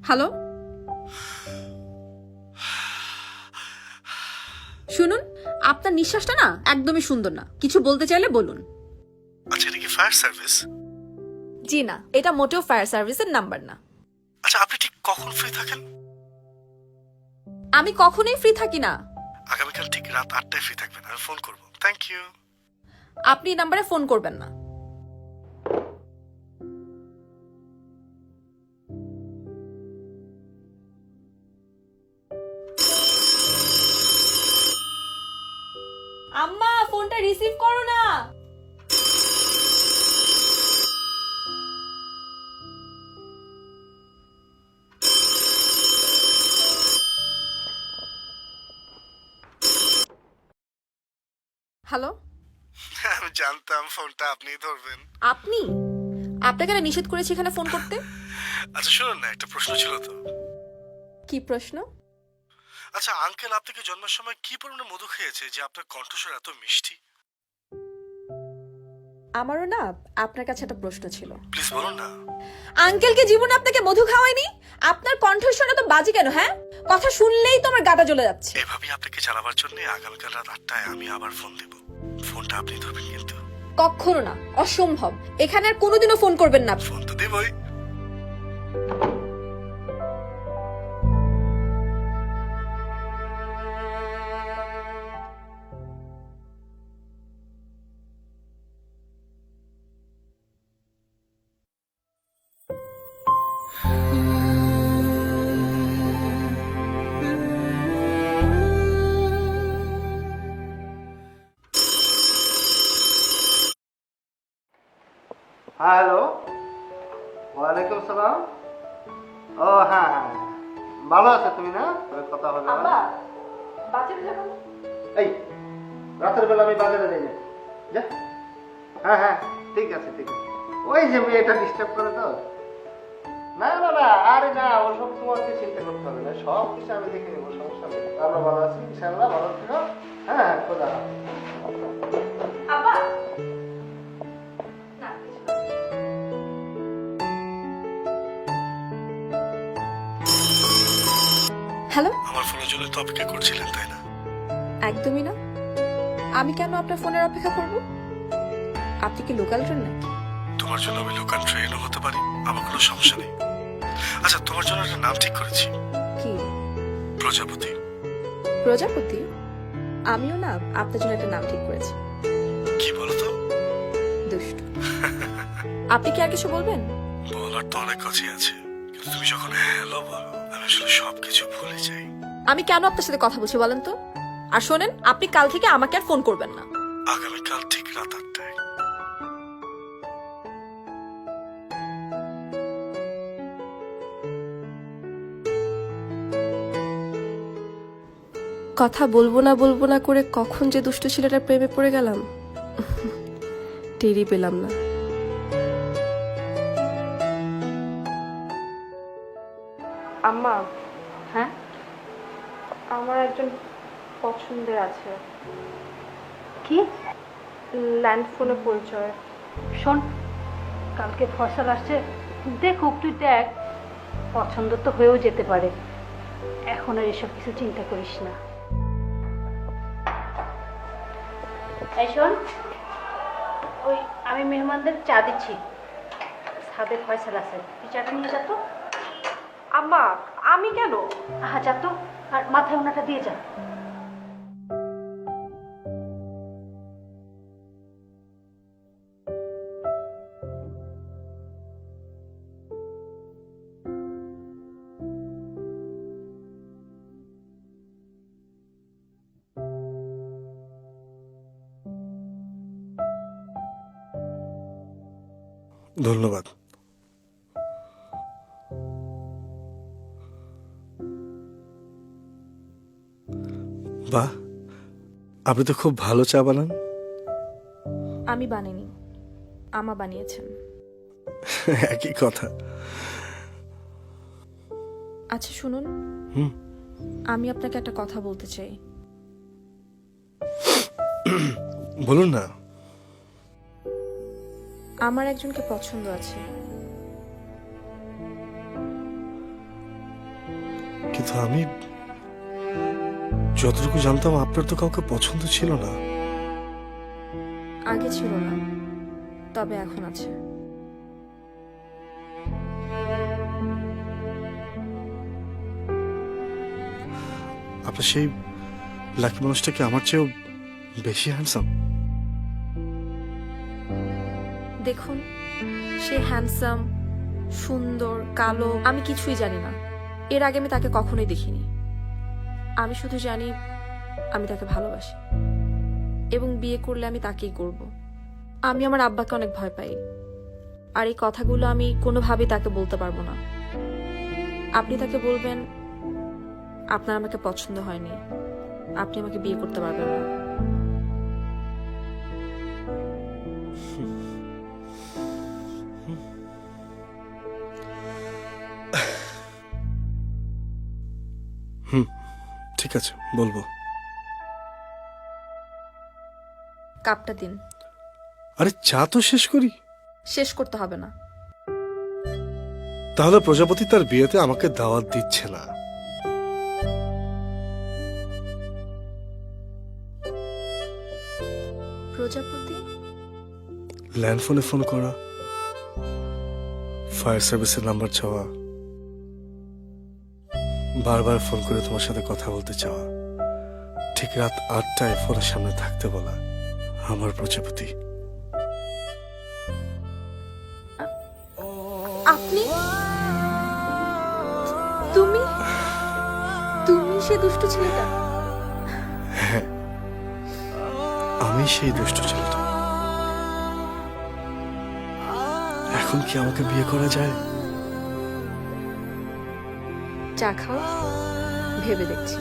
Hello, শুনুন, আপনার নিঃশ্বাসটা না একদমই সুন্দর না। কিছু বলতে চাইলে বলুন। আচ্ছা, এটা কি ফায়ার সার্ভিস? জি না, এটা মোটেও ফায়ার সার্ভিসের নাম্বার না। আচ্ছা, আপনি ঠিক কখন ফ্রি থাকেন? আমি কখনোই ফ্রি থাকি না। আগামীকাল ঠিক রাত 8টায় ফ্রি থাকবেন, আমি ফোন করব। Thank you. আপনি এই নাম্বারে ফোন করবেন না। আম্মা, ফোনটা রিসিভ করো না। হ্যালো, আমি জানতাম ফোনটা আপনিই ধরবেন। আপনি? আপনাকে না নিষেধ করেছি এখানে ফোন করতে। আচ্ছা শুনুন না, একটা প্রশ্ন ছিল তো। কি প্রশ্ন? আচ্ছা, আঙ্কেল আপনাকে জন্মের সময় কি পরিমাণে মধু খেয়েছে যে আপনার কণ্ঠস্বর এত মিষ্টি? আমারও না আপনার কাছে একটা প্রশ্ন ছিল। প্লিজ বলুন না। আঙ্কেলকে জীবনে আপনাকে মধু খাওয়ায়নি? আপনার কণ্ঠস্বর তো বাজে কেন? হ্যাঁ, কথা শুনলেই তো আমার গাটা জ্বলে যাচ্ছে। এভাবেই আপনাকে জানাবার জন্য আগামীকাল রাত 8টায় আমি আবার ফোন দেব। ফোনটা আপনি ধরবেন কিন্তু। কখনো না, অসম্ভব। এখানে আর কোনোদিনও ফোন করবেন না। ফোন তো দেবই। হ্যালো, ওয়ালাইকুম সালাম। ও হ্যাঁ হ্যাঁ, ভালো আছে তুমি না? কথা হলো এই রাতের বেলা আমি বাজারে যাই যা। হ্যাঁ হ্যাঁ, ঠিক আছে ঠিক আছে। ওই যে মেয়েটা ডিস্টার্ব করে তো। না না না, আরে না, ওসব তোমাকে চিন্তা করতে হবে না, সব কিছু আমি দেখে নেবো, সমস্যা নেই। আমরা ভালো আছি ইনশাআল্লাহ, ভালো থেকো। হ্যাঁ হ্যাঁ, খোদা হ্যালো। আমার ফোনের জন্য তো অপেক্ষা করছিলেন, তাই না? একদমই না। আমি কেন আপনার ফোনের অপেক্ষা করব? আপনি কি লোকাল ট্রেন নাকি? তোমার জন্য আমি লোকাল ট্রেনও হতে পারি, আমার কোনো সমস্যা নেই। আচ্ছা, তোমার জন্য একটা নাম ঠিক করেছি, কি? প্রজাপতি। প্রজাপতি? আমিও না আপনার জন্য একটা নাম ঠিক করেছি। কি বলো তো? দুষ্টু। আপনি কি আর কিছু বলবেন? বলার তো অনেক কথাই আছে, কিন্তু তুমি যখন হ্যালো বলো আমি আসলে সবকিছু ভুলে যাই। আমি কেন আপনার সাথে কথা বলছি বলেন তো? আর শোনেন, আপনি কাল থেকে আমাকে আর ফোন করবেন না। আগামীকাল ঠিক রাত 8টায়। কথা বলবো না করে কখন যে দুষ্ট ছেলেটার প্রেমে পড়ে গেলাম, টেরই পেলাম না। আম্মা, হ্যাঁ, আমার একজন পছন্দের আছে। কি? ল্যান্ড ফোনে পরিচয়। শোন, কালকে ফসল আসছে, দেখুক, তুই দেখ, পছন্দ তো হয়েও যেতে পারে। এখন আর এসব কিছু চিন্তা করিস না। এই শোন, ওই আমি মেহমানদের চা দিচ্ছি, ছাদে ফয়সাল আছে, তুই চাটা নিয়ে যা তো। আম্মা, আমি কেন? হ্যাঁ যা তো, আর মাথায় ওনাটা দিয়ে যা। ধন্যবাদ। বাহ, আপনি তো খুব ভালো চা বানান। আমি বানাইনি, আমা বানিয়েছেন। একই কথা। আচ্ছা শুনুন, হুম, আমি আপনাকে একটা কথা বলতে চাই। বলুন না। আমার একজনকে পছন্দ আছে। আমি যতটুকু জানতাম আপনার তো কাউকে পছন্দ ছিল না। আগে ছিল না, তবে এখন আছে। আপনার সেই লাকি মানুষটা কি আমার চেয়েও বেশি হ্যান্ডসাম? দেখুন, সে হ্যান্ডসাম, সুন্দর, কালো, আমি কিছুই জানি না। এর আগে আমি তাকে কখনোই দেখিনি। আমি শুধু জানি আমি তাকে ভালোবাসি এবং বিয়ে করলে আমি তাকেই করব। আমি আমার আব্বাকে অনেক ভয় পাই, আর এই কথাগুলো আমি কোনোভাবেই তাকে বলতে পারবো না। আপনি তাকে বলবেন আপনার আমাকে পছন্দ হয়নি, আপনি আমাকে বিয়ে করতে পারবেন না। ঠিক আছে, বলবো। কাপটা দিন। আরে চা তো শেষ করি। শেষ করতে হবে না। তাহলে প্রজাপতি তার বিয়েতে আমাকে দাওয়াত দিচ্ছে না। প্রজাপতি? ল্যান্ডফোনে ফোন করা, ফায়ার সার্ভিসের নাম্বার চাওয়া, বারবার ফোন করে তোমার সাথে কথা বলতে চাওয়া, ঠিক রাত 8টায় ফোনের সামনে থাকতে বলা। আমার প্রজাপতি। আপনি? তুমি তুমি সে দুষ্ট ছেলেটা? আমি সেই দুষ্ট ছেলেটা। এখন কি আমাকে বিয়ে করা যায়? চা খাও, ভেবে দেখছি।